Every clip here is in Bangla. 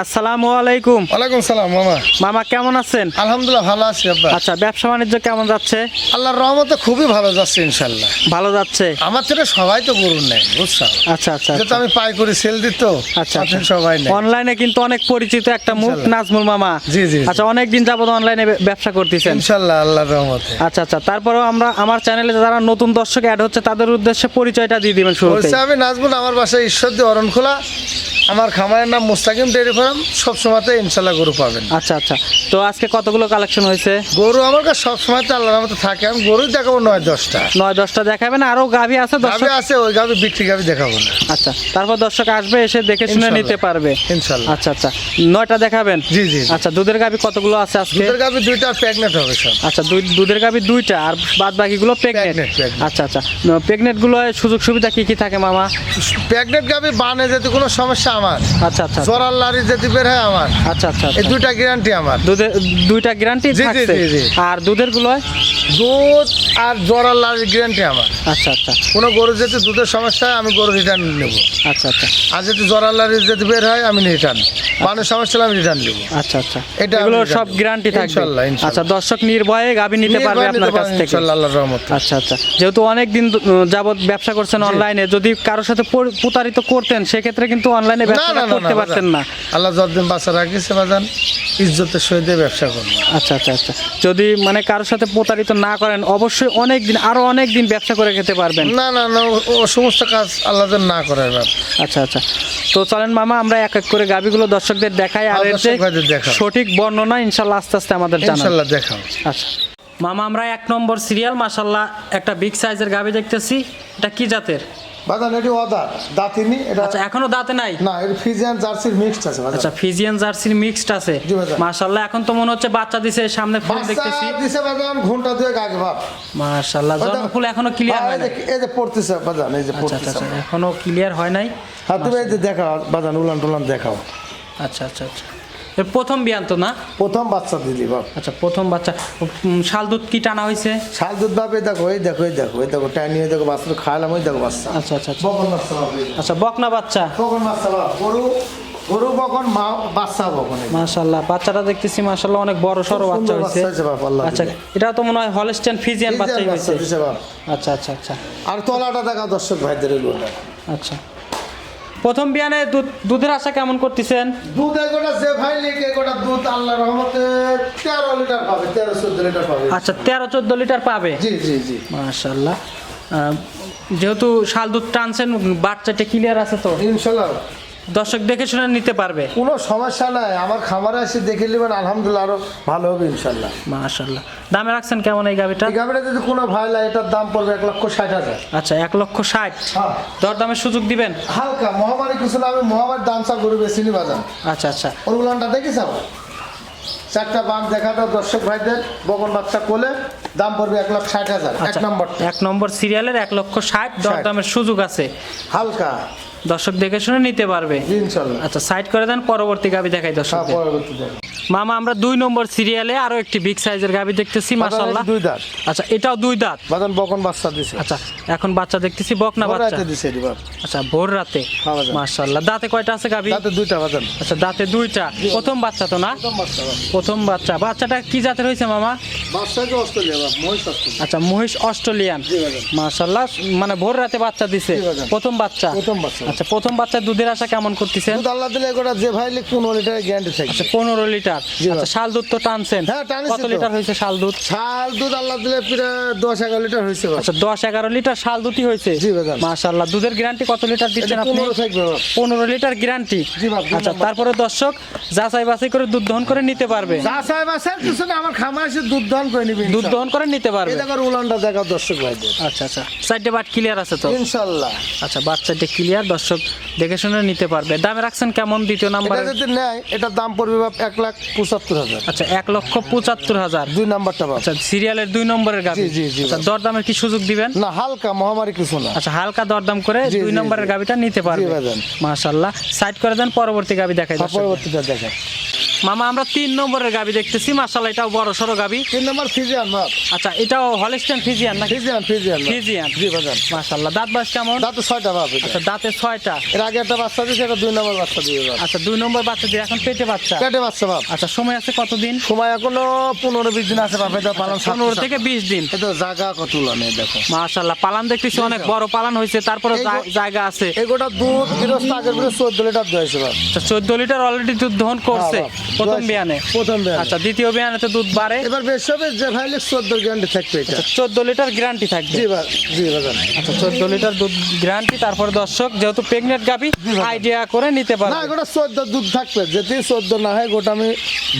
আসসালামু আলাইকুম। ওয়ালাইকুম সালাম মামা। মামা কেমন আছেন? আলহামদুলিল্লাহ ভালো আছি আব্বা। আচ্ছা, ব্যবসা বাণিজ্য কেমন যাচ্ছে? আল্লাহর রহমতে খুবই ভালো যাচ্ছে ইনশাল্লাহ। ভালো যাচ্ছে। আমার থেকে সবাই তো গরু নেয় বুঝছো। আচ্ছা আচ্ছা যেহেতু আমি পাই করে সেল দিত। আচ্ছা আপনি সবাই নেয়। অনলাইনে কিন্তু অনেক পরিচিত একটা মুখ ইনশাল্লাহ। নাজমুল মামা। জি, জি, জি। আচ্ছা, অনেক দিন যাবত অনলাইনে ব্যবসা করতেছেন। ইনশাল্লাহ আল্লাহর রহমতে। আচ্ছা আচ্ছা, তারপরেও আমার চ্যানেলে যারা নতুন দর্শক অ্যাড হচ্ছে তাদের উদ্দেশ্যে পরিচয়টা দিয়ে দিবেন শুরুতে। বলছে আমি নাজমুল, আমার বাসায় ঈশ্বরদী অরণখোলা, আমার খামারের নাম মুস্তাকিম ডেয়ারি ফার্ম। সবসময়তে ইনশাল্লাহ গরু পাবেন। আচ্ছা আচ্ছা, তো আজকে কতগুলো কালেকশন হয়েছে? গরু আমার কাছে সবসময়তে আল্লাহর রহমতে থাকে। আমি গরুই দেখাবো 9-10টা। 9-10টা দেখাবেন, আরো গাভী আছে গাভি দর্শক? আছে, ওই গাভি বিক্রি গাভি দেখাবো না। আচ্ছা, তারপর দর্শক আসবে, এসে দেখে শুনে ইনশাল্লাহ। নিতে পারবে। ইনশাল্লাহ। আচ্ছা আচ্ছা, 9টা দেখাবেন? জি, জি, জি। আচ্ছা, দুধের গাভী কতগুলো আছে আজকে? দুধের গাভি 2টা প্রেগনেন্ট হবে সব। আচ্ছা, দুধের গাভী 2টা, আর বাদ বাকিগুলো প্রেগনেন্ট। Pregnant। আচ্ছা আচ্ছা, প্রেগনেন্ট গুলো সুযোগ সুবিধা কি কি থাকে মামা? প্রেগনেন্ট গাভি বানে যেতে কোনো সমস্যা আমার। আচ্ছা আচ্ছা জোরাল লারি যেতে বের হয় আমার। আচ্ছা আচ্ছা এই 2টা গ্যারান্টি আমার। দুধের 2টা গ্যারান্টি জি, জি, থাকছে, জি, জি। আর দুধের গুলো? দুধ আর জোরাল লারির গ্যারান্টি আমার। আচ্ছা আচ্ছা কোনো গরু যদি দুধের সমস্যা হয় আমি গরু রিটার্ন নেব। আচ্ছা আচ্ছা আর যদি জোরাল লারির যদি বের হয় আমি রিটার্ন। বানের সমস্যা হলে আমি রিটার্ন নেব। আচ্ছা আচ্ছা, এটা এগুলো আমি সব জানি। গ্যারান্টি থাকবে। ইনশাল্লাহ, ইনশাল্লাহ। আচ্ছা, দর্শক নির্ভয়ে গাভী নিতে পারবে আপনার কাছ থেকে। ইনশাল্লাহ আল্লাহর রহমতে। আচ্ছা আচ্ছা, যেহেতু অনেক দিন যাবত ব্যবসা করছেন অনলাইনে, যদি কারোর সাথে প্রতারিত করতেন সেক্ষেত্রে কিন্তু অনলাইনে ব্যবসা করতে পারতেন না। আল্লাহ যতদিন বাচ্চা রাখিছে বাজান, ইজ্জতের সহিত ব্যবসা করবো। আচ্ছা আচ্ছা আচ্ছা, যদি মানে কারোর সাথে প্রতারিত না করেন অবশ্যই আরো অনেক দিন ব্যবসা করে খেতে পারবেন। না না না, ও সমস্ত কাজ আল্লাহ যেন না করে এবার। আচ্ছা আচ্ছা, তো চলেন মামা, আমরা এক এক করে গাভীগুলো দর্শকদের দেখাই, আর এর যে দর্শক ভাইদের দেখাও। সঠিক বর্ণনা ইনশাল্লাহ আস্তে আস্তে আমাদের জানান। ইনশাল্লাহ দেখাও। আচ্ছা মামা, আমরা 1 নম্বর সিরিয়াল মাশাল্লাহ একটা বিগ সাইজের গাভী দেখতেছি। এটা কি জাতের? বাজান এটি অদার দাঁতিনি এটা। আচ্ছা, এখনো দাঁতে নাই? না, এর ফিজিয়ান জার্সির মিক্সড আছে বাজান। আচ্ছা, ফিজিয়ান জার্সির মিক্সড আছে। জি বাজান। মাশাআল্লাহ, এখন তো মনে হচ্ছে বাচ্চা দিছে, সামনে ফুল দেখতেছি। বাচ্চা দিছে বাজান ঘন্টা দুয়েক আগে বাপ। মাশাআল্লাহ, বাজান, জন্ম ফুল এখনো ক্লিয়ার হয় নাই। এই যে পড়তেছে বাজান, এই যে আচ্ছা আচ্ছা পড়তেছে। আচ্ছা, এখনো ক্লিয়ার হয় নাই। হ্যাঁ, তুমি এই যে দেখাও বাজান, উলান টুলান দেখাও। আচ্ছা আচ্ছা আচ্ছা, এর প্রথম বিয়ান তো না? প্রথম বাচ্চা দিলি বাপ। আচ্ছা, প্রথম বাচ্চা। শাল দুধ কি টানা হয়েছে? শাল দুধ বাপ, এই দেখো এই দেখো এই দেখো এই দেখো টাইনি, এই দেখো বাচ্চা খাওয়ালাম, ওই দেখো বাচ্চা। আচ্ছা আচ্ছা আচ্ছা বকন বাচ্চা বাপ, এই দেখো। আচ্ছা, বকনা বাচ্চা। বকন বাচ্চা বাপ, গরু গরু বকন মা বাচ্চা বকন। মাশাআল্লাহ, বাচ্চাটা দেখতেছি মাশাআল্লাহ অনেক বড় সরো বাচ্চা সুন্দর হয়েছে। বাচ্চা হয়েছে বাপ, আল্লাহ আচ্ছা, দিলে। এটা তো মনে হয় হলস্টেইন ফিজিয়ান বাচ্চাই হয়েছে। দিছে বাপ। আচ্ছা আচ্ছা আচ্ছা আর তলাটা দেখাও দর্শক ভাইদের এগুলোটা। আচ্ছা, প্রথম বিয়ানে দুধের আশা কেমন করতেছেন? দুধ এগোটা যে ভাই লিখ এগোটা দুধ আল্লাহর রহমতে 13 লিটার পাবে, 13-14 লিটার পাবে। আচ্ছা, 13-14 লিটার পাবে। জি জি জি। মাশাআল্লাহ, যেহেতু শাল দুধ টানছেন, বাচ্চাটা ক্লিয়ার আছে তো ইনশাল্লাহ দর্শক দেখে শুনে নিতে পারবে। কোনো সমস্যা নাই, আমার খামারে এসে দেখে নেবেন, আলহামদুলিল্লাহ আরো ভালো হবে ইনশাল্লাহ। মাশাআল্লাহ, দামে রাখছেন কেমন এই গাভিটা? এই গাভিটা যদি কোনো ভাই লাই, এটার দাম পড়বে 1,60,000। আচ্ছা, 1,60,000। হ্যাঁ, দরদামের সুযোগ দিবেন? হালকা মহামারী কিছু না, আমি মহামারীর দাম চা গরু বেশি নি বাজান। আচ্ছা আচ্ছা, ওর উলানটা দেখিস আবার, 4টা বাম দেখা দাও দর্শক ভাইদের, বকন বাচ্চা কোলে, দাম পড়বে 1,60,000। এক আচ্ছা, নম্বর 1 নম্বর সিরিয়ালের 1,60,000, দরদামের সুযোগ আছে। হালকা, দর্শক দেখে শুনে নিতে পারবে ইনশাল্লাহ। আচ্ছা, সাইড করে দেন, পরবর্তী গাভি দেখাই দর্শক। হ্যাঁ, পরবর্তী দেখো। মামা, আমরা 2 নম্বর সিরিয়ালে আরো একটি বিগ সাইজের গাভি দেখতেছি মাশাআল্লাহ। 2 দাঁত আচ্ছা, এটাও 2 দাঁত। বাজান, বকন বাচ্চা দিছে। আচ্ছা, এখন বাচ্চা দেখতেছি বকনা ভোর বাচ্চা। রাতে দিছে রে বাপ। আচ্ছা, ভোর রাতে। হ্যাঁ বাজান। মাশাআল্লাহ, দাঁতে কয়টা আছে গাভি? দাঁতে 2টা বাজান। আচ্ছা, দাঁতে 2টা। প্রথম বাচ্চা তো না? প্রথম বাচ্চা বাপ। প্রথম বাচ্চা। বাচ্চাটা কি জাতের হয়েছে মামা? বাচ্চাকে অস্ট্রেলিয়া বাপ, মহিষ অস্ট্রেলিয়া। আচ্ছা, মহিষ অস্ট্রেলিয়ান। জি বাজান। মাশাআল্লাহ, মানে ভোর রাতে বাচ্চা দিছে। জি বাজান। প্রথম বাচ্চা। প্রথম বাচ্চা। আচ্ছা, প্রথম বাচ্চা দুধের আশা কেমন করতেছেন? দুধ আল্লাহ দিলে এগোটা যে ভাই লিখ 15 লিটারের গ্যারান্টি থাকে। আচ্ছা, 15 লিটার। জি আচ্ছা, বাবা। শাল দুধ তো টানছেন? হ্যাঁ, টানিছি কত তো। লিটার হয়েছে শাল দুধ? শাল দুধ আল্লাহ দিলে প্রায় 10-11 লিটার হয়েছে বাপ। আচ্ছা, 10-11 লিটার শাল দুধই হয়েছে। জি বাজান। মাশাআল্লাহ, দুধের গ্যারান্টি কত লিটার দিচ্ছেন আপনি? 15 থাকবে বাপ। 15 লিটার গ্যারান্টি। জি বাপ, দুই আচ্ছা, নম্বর। তারপরে দর্শক যাচাই বাছাই করে দুধ দহন করে নিতে পারবে। যা সাহেব আসার কিছু না, আমার খামার এসে দুধ দান করে নিবি। দুধ দহন করে নিতে পারবে। এই দেখো উলানটা দেখাও দর্শক ভাইদের। আচ্ছা আচ্ছা, সাইডে বাট ক্লিয়ার আছে তো? ইনশাআল্লাহ। আচ্ছা, বাচ্চাটা ক্লিয়ার, দর্শক দেখে শুনে নিতে পারবে। দামে রাখছেন কেমন দ্বিতীয় নাম্বার? এটা যদি নেয়, এটার দাম পড়বে বাপ 1,75,000। আচ্ছা, 1,75,000। 2 নাম্বারটা বাপ। আচ্ছা, সিরিয়ালের 2 নম্বরের গাভি। জি, জি, জি। আচ্ছা, দরদামের কি সুযোগ দিবেন? না, হালকা মহামারী কিছু না। আচ্ছা, হালকা দরদাম করে জি, 2 জি, নম্বরের জি। গাভিটা নিতে পারবে। জি, বাজান। মাশাআল্লাহ, সাইড করে দেন, পরবর্তী গাভি দেখাই হ্যাঁ, দর্শক। পরবর্তীটা দেখায়। মামা আমরা 3 নম্বরের গাবি দেখতেছি, মাশাআল্লাহ এটাও বড় সরো গাবি। 3 নম্বর ফিজিয়ান বাপ। আচ্ছা এটাও হলস্টাইন ফিজিয়ান নাকি? ফিজিয়ান বাপ। ফিজিয়ান জি বাজান। মাশাআল্লাহ দাঁত বয়স কেমন? দাঁতে 6টা বাপ এটা। আচ্ছা দাঁতে 6টা। এর আগে একটা বাচ্চা দিয়েছে, এটা 2 নম্বর বাচ্চা দিবে বাপ। আচ্ছা 2 নম্বর বাচ্চা দিয়ে এখন পেটে বাচ্চা। পেটে বাচ্চা বাপ। আচ্ছা সময় আছে কতদিন? সময় এখনো 15-20 দিন আছে বাপ। এটা পালন 15 থেকে 20 দিন। এটা জায়গা কত উলানে দেখো। মাশাআল্লাহ পালান দেখতেছি অনেক বড় পালান হয়েছে, তারপরে জায়গা আছে। এগোটা দুধ গৃহস্থ আগের করে 14 লিটার দইছে বাপ। আচ্ছা 14 লিটার অলরেডি দুধ দহন করছে হ্যাঁ বাপ। প্রথম বিয়ানে। প্রথম বিয়ানে। আচ্ছা দ্বিতীয় বিয়ানে তো দুধ বাড়ে। এবার বেশি হবে যে ভাইলে 14 গ্যারান্টি থাকবে এটা। 14 লিটার গ্যারান্টি থাকবে। জি বাজান। আচ্ছা 14 লিটার দুধ গ্যারান্টি। তারপর দর্শক যেহেতু প্রেগনেন্ট গাবি আইডিয়া করে নিতে না পারবে। এগোটা 14 দুধ থাকবে, যদি 14 না হয় গোটা আমি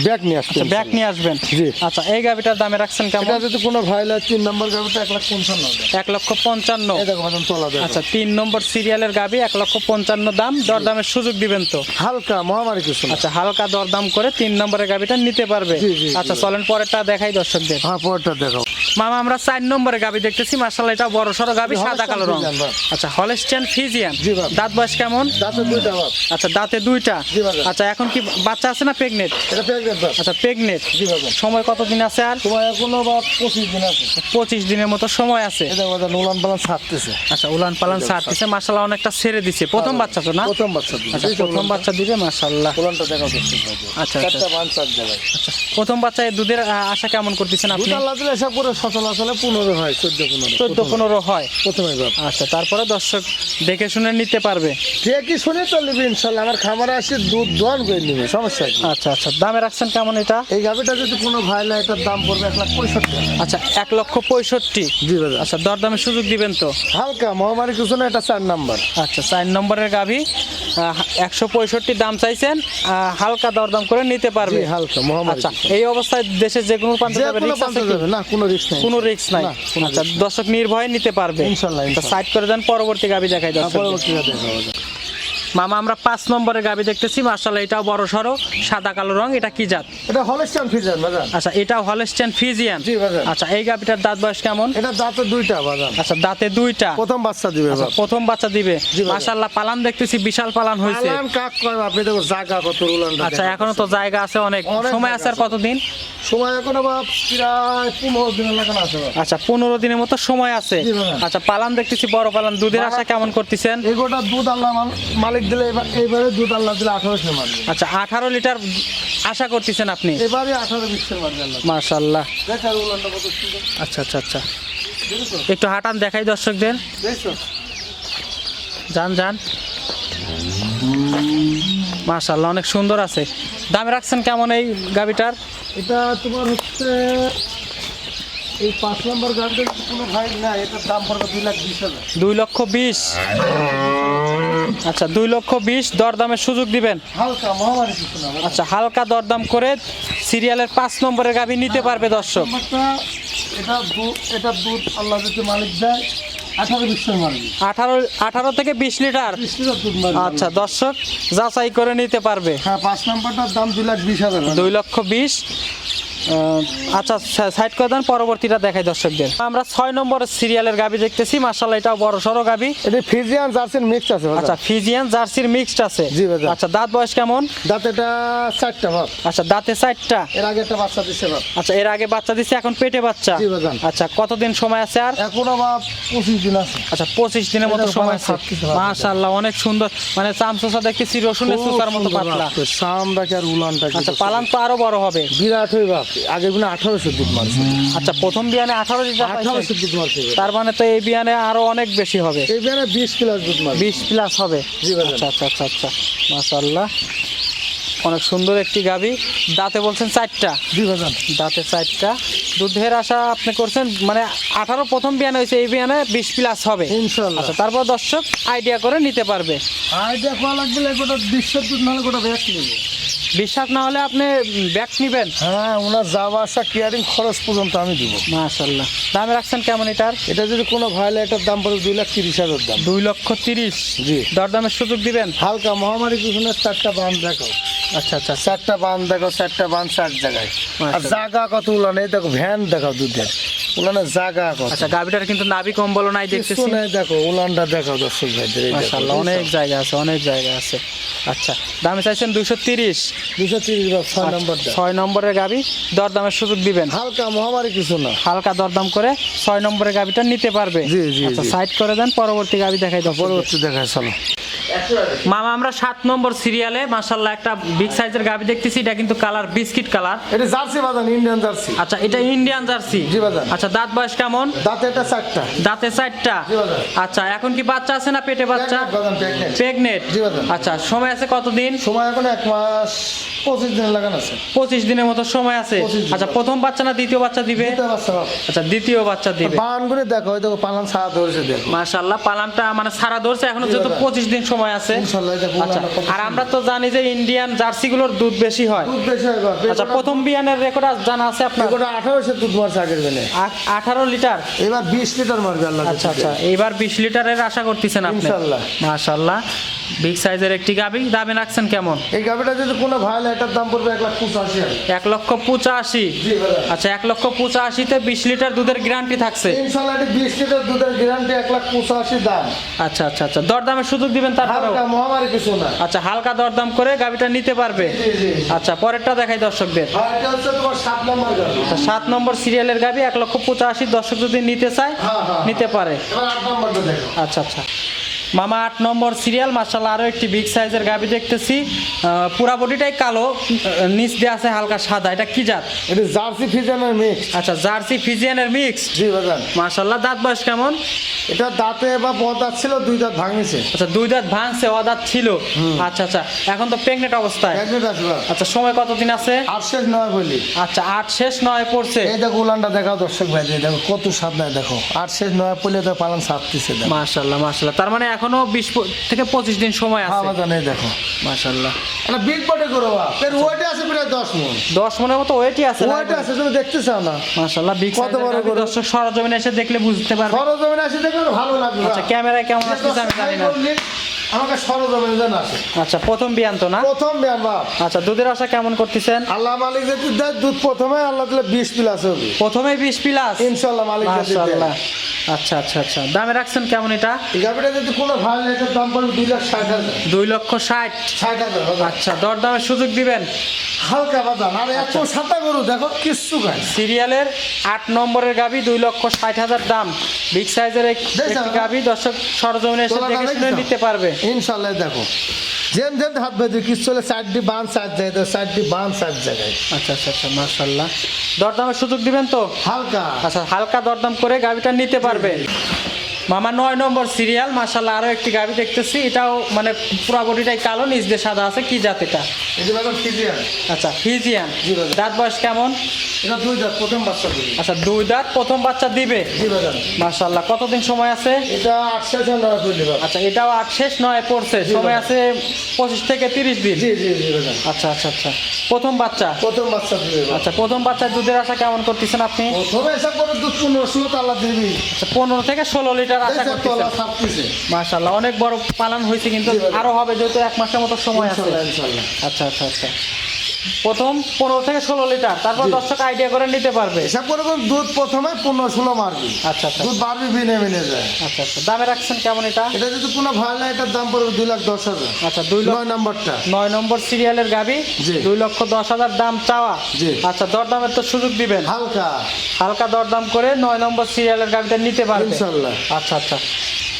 ব্যাগ নিয়ে আসছি। আচ্ছা ব্যাক নিয়ে আসবেন। জি। আচ্ছা এই গাবিটার দামে রাখছেন কেমন? এটা যদি কোনো ভাইলা 3 নম্বর গাবিটা 1,55,000 দেয়। 1,55,000। এই দেখো বাজান তোলা দেয়। আচ্ছা 3 নম্বর সিরিয়ালের গাবি 1,55,000 দাম, দরদামের সুযোগ দিবেন তো? হালকা মহামারী কিছু না। আচ্ছা হালকা দরদাম করে 3 নম্বরের গাবিটা নিতে পারবে। জি, জি, আচ্ছা চলেন পরেরটা দেখাই দর্শকদের। হ্যাঁ পরেরটা দেখো। মামা আমরা 4 নম্বরে গাবি দেখতেছি, মাশাআল্লাহ এটা বড় সরো গাবি, সাদা কালো রং। ফিজিয়ান বাপ। আচ্ছা হলস্টাইন ফিজিয়ান। জি বাপ। দাঁত বয়স কেমন? দাঁতে 2টা বাপ। আচ্ছা দাঁতে 2টা। জি বাবা। আচ্ছা এখন কি বাচ্চা আছে না প্রেগনেন্ট? এটা প্রেগনেন্ট বাপ। আচ্ছা প্রেগনেন্ট। জি বাবা। সময় কতদিন আছে আর? তোমার এখনো বাপ 25 দিন আছে। 25 দিনের মতো সময় আছে। এটা বাজান উলান পালান ছাড়তেছে। আচ্ছা উলান পালান ছাড়তেছে, মাশাআল্লাহ অনেকটা ছেড়ে দিছে। প্রথম বাচ্চা তো না? প্রথম বাচ্চা দিবে। আচ্ছা প্রথম বাচ্চা দিবে মাশাআল্লাহ। উলানটা দেখাও দেখতে পাবে। আচ্ছা আচ্ছা চারটা বান চার জায়গায়। আচ্ছা প্রথম বাচ্চায় দুধের আশা কেমন করতেছেন আপনি? দুধ আল্লাহ দিলে এসব করে সচল আসলে 15 হয়, 14-15। 14-15 হয়। প্রথমে বাপ। আচ্ছা তারপরে দর্শক দেখে শুনে নিতে পারবে। কে কি শুনে তো নিবি ইনশাল্লাহ। আমার খামারে আসি দুধ দোয়ান করে নিবে, সমস্যা কি? আচ্ছা আচ্ছা দামে রাখছেন কেমন এটা? এই গাভিটা যদি কোনো ভাইলা এটার দাম পড়বে 1,65,000। আচ্ছা 1,65,000। জি বাজার। আচ্ছা দরদামের সুযোগ দিবেন তো? হালকা মহামারী কিছু না, এটা 4 নাম্বার। আচ্ছা 4 নম্বরের গাভি 165 দাম চাইছেন, হালকা দরদাম করে নিতে পারবে। জি হালকা মহামারী। আচ্ছা এই অবস্থায় দেশে যে কোনো প্রান্তে যাবে, রিস্ক আছে কি? না কোনো রিস্ক নেই। কোনো রিস্ক নাই। না, কোনো আচ্ছা দর্শক নির্ভয়ে নিতে পারবে। ইনশাল্লাহ, তো ইনশাল্লাহ। সাইড করে দেন, পরবর্তী গাভি দেখাই দর্শক। পরবর্তীতে দেখা হবে। মামা আমরা 5 নম্বরের গাভি দেখতেছি, মাশাআল্লাহ এটাও বড় সরো, সাদা কালো রং। এটা কি জাত? এটা হলস্টাইন ফিজিয়ান বাজার। আচ্ছা এটাও হলস্টাইন ফিজিয়ান। জি বাজার। আচ্ছা এই গাভিটার দাঁত বয়স কেমন? এটা দাঁতে 2টা বাজার। আচ্ছা দাঁতে 2টা। প্রথম বাচ্চা দিবে আচ্ছা বাপ। প্রথম বাচ্চা দিবে। জি বাবা। মাশাআল্লাহ পালান দেখতেছি বিশাল পালান হয়েছে। আলান কাক কয় আপনি দেখো জায়গা কত উলানটা। আচ্ছা এখনো তো জায়গা আছে অনেক। অনেক সময় জায়গা আছে আর আছে। কতদিন? সময় এখনো বাপ প্রায় 15 দিনের লাগানো আছে বাপ। আচ্ছা 15 দিনের মতো সময় আছে। জি বাবা। আচ্ছা পালান দেখতেছি বড় পালান, দুধের আশা কেমন করতেছেন? এগোটা দুধ আল্লাহ মালিক দিলে এইবারে দুধ আল্লাহ দিলে 18 মারবে। আচ্ছা 18 লিটার আশা করতেছেন আপনি? এবারে 18-20 মারবে আল্লাহ। মাশাআল্লাহ। দেখার উলানটা কত সুন্দর। আচ্ছা আচ্ছা আচ্ছা দেখছো? একটু হাঁটান দেখাই দর্শকদের। দেখছো? যান যান। মাশাআল্লাহ অনেক সুন্দর আছে। দামে রাখছেন কেমন এই গাভিটার? এটা তোমার হচ্ছে এই 5 নম্বর গাড়িটা কোনো ভাই না, এটার দাম পড়বে 2,20,000। 2,20,000। আচ্ছা 2,20,000 দরদামের সুযোগ দিবেন। হালকা মহামারী কিছু না। আচ্ছা হালকা দরদাম করে সিরিয়ালের 5 নম্বরের গাভি নিতে পারবে দর্শক। নাম্বারটা এটা দুধ আল্লাহ যদি মালিক দেয় 18-20 মারবে। 18 থেকে 20 লিটার। 20 লিটার দুধ মারবে। আচ্ছা দর্শক যাচাই করে নিতে পারবে। হ্যাঁ 5 নাম্বারটার দাম 2,20,000। 2,20,000। আচ্ছা সাইড করে দেন, পরবর্তীটা দেখাই দর্শকদের। আমরা 6 নম্বরের সিরিয়ালের গাভি দেখতেছি, মাশাআল্লাহ এটাও বড় সরো গাভি। এটা ফিজিয়ান জার্সির মিক্স আছে বাজার। আচ্ছা ফিজিয়ান জার্সির মিক্সড আছে। জি বাজার। আচ্ছা দাঁত বয়স কেমন? দাঁত এটা 4টা বাপ। আচ্ছা দাঁতে 4টা। এর আগে একটা বাচ্চা দিছে বাপ। আচ্ছা এর আগে বাচ্চা দিচ্ছে, এখন পেটে বাচ্চা। জি বাজার। আচ্ছা কতদিন সময় আছে আর? এখনো বাপ 25 দিন আছে। আচ্ছা 25 দিনের মতো এটা সময় পালা আছে। ছাড়তেছে বাবা। মাশাআল্লাহ অনেক সুন্দর, মানে চামচোসা দেখতেছি রসুনের সুতার মতো পাতলা। সামটা কি আর উলানটা কি। আচ্ছা পালান তো আরো বড় হবে। বিরাট হই বাপ। আগে গুলো 1800 দুধ মারছে। আচ্ছা প্রথম বিয়ানে 18 লিটার পাইছেন। 1800 দুধ মারছে। তার মানে তো এই বিয়ানে আরো অনেক বেশি হবে। এই বেলা 20 প্লাস দুধ মারছে। 20 প্লাস হবে। জি বাজার। আচ্ছা আচ্ছা আচ্ছা আচ্ছা মাশাআল্লাহ অনেক সুন্দর একটি গাভি। দাঁতে বলছেন 4টা। জি বাজার। দাঁতে 4টা। দুধের আশা আপনি করছেন, মানে 18 প্রথম বিয়ানে হয়েছে, এই বিয়ানে 20 প্লাস হবে ইনশাআল্লাহ। আচ্ছা তারপর দর্শক আইডিয়া করে নিতে পারবে। আইডিয়া কোয়া লাগবে গোটা 20 দুধ নালে গোটা ব্যাগ নিব। বিশ্বাস না হলে আপনি ব্যাগ নিবেন। হ্যাঁ ওনার যাওয়া আসা কেয়ারিং খরচ পর্যন্ত আমি দিব। মাশাআল্লাহ দামে রাখছেন কেমন এটার? এটা যদি কোনো ভাইলে এটার দাম পড়ে 2,30,000 দাম। 2,30,000। জি। দরদামের সুযোগ দিবেন। হালকা মহামারী পিছনে 4টা বান দেখাও। আচ্ছা আচ্ছা 4টা বান দেখাও, 4টা বান 4 জায়গায়। আর মাশাআল্লাহ। জায়গা কত উলানে দেখো, ভ্যান দেখাও দুধের। উলানে জায়গা কত। আচ্ছা গাভিটার কিন্তু নাভি কম্বল নাই দেখতেছি। পিছনে দেখো উলানটা দেখাও দর্শক ভাইদের। এই দেখো, মাশাআল্লাহ অনেক জায়গা আছে, অনেক জায়গা আছে। আচ্ছা, দামে চাইছেন 230। 230 বা 6 নম্বরটা 6 নম্বরের গাবি, দরদামের সুযোগ দিবেন। হালকা মহামারী কিছু না। হালকা দরদাম করে 6 নম্বরের গাবিটা নিতে পারবে। জি, জি, আচ্ছা, জি। সাইড করে দেন, পরবর্তী গাবি দেখাই দাও। পরবর্তী দেখায় চলো। মামা আমরা 7 নম্বর সিরিয়ালে মাশাআল্লাহ একটা বিগ সাইজের গাবি দেখতেছি। এটা কিন্তু কালার বিস্কিট কালার। এটা জার্সি বাজান, ইন্ডিয়ান জার্সি। আচ্ছা, এটা ইন্ডিয়ান জার্সি। জি বাজান। আচ্ছা, দাঁত বয়স কেমন? দাঁতে এটা 4টা। দাঁতে 4টা। জি বাজান। আচ্ছা, এখন কি বাচ্চা আছে না পেটে বাচ্চা? বাজান প্রেগনেন্ট। প্রেগনেন্ট। জি বাজান। আচ্ছা, সময় আছে কতদিন? সময় এখন 1 মাস 25 দিন লাগানো আছে। 25 দিনের মতো সময় আছে। 25 দিন। আচ্ছা, প্রথম বাচ্চা না দ্বিতীয় বাচ্চা দিবে? দিতে পারছে বাপ। আচ্ছা, দ্বিতীয় বাচ্চা দিবে। বান করে দেখো, ওই দেখো পালান ছাড়া ধরেছে দেখো। মাশাআল্লাহ, পালামটা মানে সারা ধরছে, এখনো জি যেহেতু দাদা। 25 দিন সময় আছে। ইনশাআল্লাহ এটা পুরো আচ্ছা, আর আমরা তো জানি যে ইন্ডিয়ান জার্সিগুলোর দুধ বেশি হয়। দুধ বেশি হয় বাপ। আচ্ছা, প্রথম বিয়ানের রেকর্ড জানা আছে আপনার? এটা 18 দুধ মারছে আগের বেলে। 18 লিটার। এবার 20 লিটার মারবে আল্লাহ। আচ্ছা আচ্ছা, এইবার 20 লিটারের আশা করতেছেন আপনি? ইনশাআল্লাহ। মাশাআল্লাহ, বিগ সাইজের একটি গাবি। দামে রাখছেন কেমন? এই গাবিটা যদি কোনো ভাই নেয়, এটার দাম পড়বে 1,85,000। 1,85,000। জি ভাই। আচ্ছা, 1,85,000-তে 20 লিটার দুধের গ্যারান্টি থাকছে। ইনশাআল্লাহ এটা 20 লিটার দুধের গ্যারান্টি, 1,85,000 দাম। আচ্ছা আচ্ছা আচ্ছা, দরদামের সুযোগ দিবেন তারপরেও? হালকা মহামারী কিছু না। আচ্ছা, হালকা দরদাম করে গাবিটা নিতে পারবে। জি জি। আচ্ছা, পরেরটা দেখাই দর্শকদের। আর এটা হচ্ছে তোমার 7 নম্বর গাবি। আচ্ছা, 7 নম্বর সিরিয়ালের গাবি, 1,85,000। দর্শক যদি নিতে চায় হ্যাঁ, হ্যাঁ। নিতে পারে। এবার 8 নম্বরটা দেখো। আচ্ছা আচ্ছা, মামা 8 নম্বর সিরিয়াল মাশাআল্লাহ আরো একটি বিগ সাইজের গাবি দেখতেছি। পুরা বডিটাই কালো, নিচ দিয়ে আছে হালকা সাদা। এটা কি জাত? এটা জার্সি ফিজানের মিক্স। আচ্ছা, জার্সি ফিজিয়ানের মিক্স। জি বাজান। মাশাআল্লাহ, দাঁত বয়স কেমন? এটা দাঁতে বা দাঁত ছিল, 2 দাঁত ভাঙিছে। আচ্ছা, 2 দাঁত ভাঙছে, অদাঁত ছিল। আচ্ছা আচ্ছা, এখন তো প্রেগনেন্ট অবস্থায়। প্রেগনেন্ট আছে বাপ। আচ্ছা, সময় কতদিন আছে? 8 শেষ 9 বলি। আচ্ছা, 8 শেষ 9 পড়ছে। এই দেখো উলানটা দেখাও দর্শক ভাই, এই দেখো কত স্বাদ নাই দেখো। 8 শেষ 9 পড়লে তো পালন ছাড়তেছে দেখো। মাশাআল্লাহ মাশাআল্লাহ, তার মানে এখনো 20 থেকে 25 দিন সময় হ্যাঁ আছে। বাজান, এই দেখো। মাশাআল্লাহ, এটা বিগ বডি করো বাপ। এর ওয়েট আছে প্রায় 10 মণ। 10 মনের মতো ওয়েটই আছে। ওয়েট আছে, তুমি দেখতে চাও না? মাশাআল্লাহ, বিগ কত বড় গরু। দর্শক সরজমিনে এসে দেখলে বুঝতে পারবে। সরজমিনে আসি দেখলে ভালো লাগবে। আচ্ছা, ক্যামেরায় কেমন আসছে আমি জানি না। আমাকে সরজমিনে জান আসে। আচ্ছা, প্রথম বিয়ান তো না? প্রথম বিয়ান বাপ। আচ্ছা, দুধের আশা কেমন করতেছেন? আল্লাহ মালিক যদি দেয় দুধ প্রথমে, আল্লাহ দিলে 20 প্লাস হবে প্রথমে 20 প্লাস ইনশাআল্লাহ মালিক যদি দেয়। মাশাআল্লাহ। আচ্ছা আচ্ছা আচ্ছা, দামে রাখছেন কেমন এটা? এই গাবিটা যদি কোনো ভালো লেটার দাম পড়বে 2,60,000। 2,60,000। 60,000 আচ্ছা, দরদামের সুযোগ দিবেন। হালকা বাজান। আর এত সাদা গরু দেখো কিচ্ছু খায়। সিরিয়ালের 8 নম্বরের গাবি, 2,60,000 দাম। বিগ সাইজের দেখছো? একটি গাবি, দর্শক সরজমিনে এসে তোলাটা দেখে শুনে দেখছো? নিতে পারবে। ইনশাআল্লাহ দেখো যেন যেন হাত বেঁধে কিছু চলে, 4টি বান 4 জায়গায়, 4টি বান 4 জায়গায়। আচ্ছা আচ্ছা আচ্ছা, মাশাআল্লাহ, দরদামের সুযোগ দিবেন তো? হালকা। আচ্ছা, হালকা দরদাম করে গাবিটা নিতে পারবে। মামা 9 নম্বর সিরিয়াল মাশাআল্লাহ আরো একটি গাবি দেখতেছি। এটাও মানে পুরো বডিটাই কালো, নিচ দিয়ে সাদা আছে। কি জাত এটা? এই যে ফিজিয়ান। আচ্ছা, ফিজিয়ান। জি বাজান। দাঁত বয়স কেমন? এটা 2 দাঁত, প্রথম বাচ্চা দিবে। আচ্ছা, 2 দাঁত, প্রথম বাচ্চা দিবে। জি বাজান। মাশাআল্লাহ, কতদিন সময় আছে? এটা 8 শেষ 9 পড়লে বাপ। আচ্ছা, এটাও 8 শেষ 9 পড়ছে। জি সময় বাবা। আছে 25 থেকে 30 দিন। জি জি জি বাজান। আচ্ছা আচ্ছা আচ্ছা, প্রথম বাচ্চা। প্রথম বাচ্চা দিবে বাপ। আচ্ছা, প্রথম বাচ্চার দুধের আশা কেমন করতেছেন আপনি? প্রথমে এসব করে দুধ 15-16 তো আল্লাহ দিবি। আচ্ছা, 15 থেকে 16 লিটার আশা এই যে করতেছেন। তলা ছাপতেছে। মাশাআল্লাহ, অনেক বড় পালন হয়েছে, কিন্তু জি বাবা। আরো হবে যেহেতু 1 মাসের মতো সময় আছে। ইনশাআল্লাহ ইনশাআল্লাহ। আচ্ছা আচ্ছা আচ্ছা, প্রথম 15 থেকে 16 লিটার, তারপর জি। দর্শক আইডিয়া করে নিতে পারবে। এসব করে দুধ প্রথমে 15-16 মারবি। আচ্ছা আচ্ছা দুধ বাড়বি বিনে বিনে যায়। আচ্ছা আচ্ছা, দামে রাখছেন কেমন এটা? এটা যদি কোনো ভালো না, এটার দাম পড়বে 2,10,000। আচ্ছা, 2 লক্ষ 9 নম্বরটা। 9 নম্বর সিরিয়ালের গাবি, জি। 2,10,000 দাম চাওয়া। জি। আচ্ছা, দরদামের তো সুযোগ দিবেন। হালকা হালকা দরদাম করে 9 নম্বর সিরিয়ালের গাবিটা নিতে পারবে। ইনশাআল্লাহ। আচ্ছা আচ্ছা,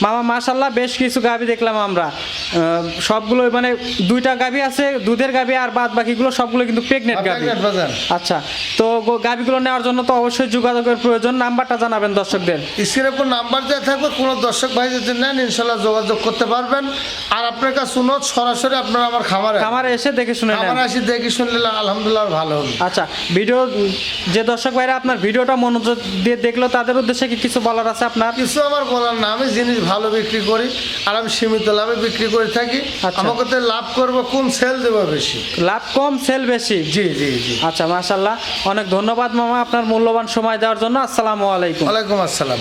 মামা মাশাআল্লাহ বেশ কিছু গাবি দেখলাম আমরা। সবগুলো মানে 2টা গাবি আছে দুধের গাবি, আর বাদ বাকিগুলো সবগুলো কিন্তু প্রেগনেন্ট গাবি। প্রেগনেন্ট বাজান। আচ্ছা, তো গাবিগুলো নেওয়ার জন্য তো অবশ্যই যোগাযোগের প্রয়োজন। নাম্বারটা জানাবেন দর্শকদের। স্ক্রিনের উপর নাম্বার দেওয়া থাকবে, কোনো দর্শক ভাই যদি নেন ইনশাআল্লাহ যোগাযোগ করতে পারবেন। আর আপনার কাছে শুনো, সরাসরি আপনারা আমার খামারে এসে দেখে শুনে নেন। খামারে আসি দেখি শুনলে আলহামদুলিল্লাহ ভালো হবে। আচ্ছা, ভিডিও যে দর্শক ভাইরা আপনার ভিডিওটা মনোযোগ দিয়ে দেখলো, তাদের উদ্দেশ্যে কি কিছু বলার আছে আপনার? কিছু আমার বলার না, আমি জিনিস ভালো বিক্রি করি আর আমি সীমিত লাভে বিক্রি করে থাকি। আচ্ছা। আমাকে তো লাভ করবো, কোন সেল দেবো বেশি? লাভ কম, সেল বেশি। জি জি জি। আচ্ছা, মাশাআল্লাহ, অনেক ধন্যবাদ মামা আপনার মূল্যবান সময় দেওয়ার জন্য। আসসালামু আলাইকুম। ওয়ালাইকুম আসসালাম।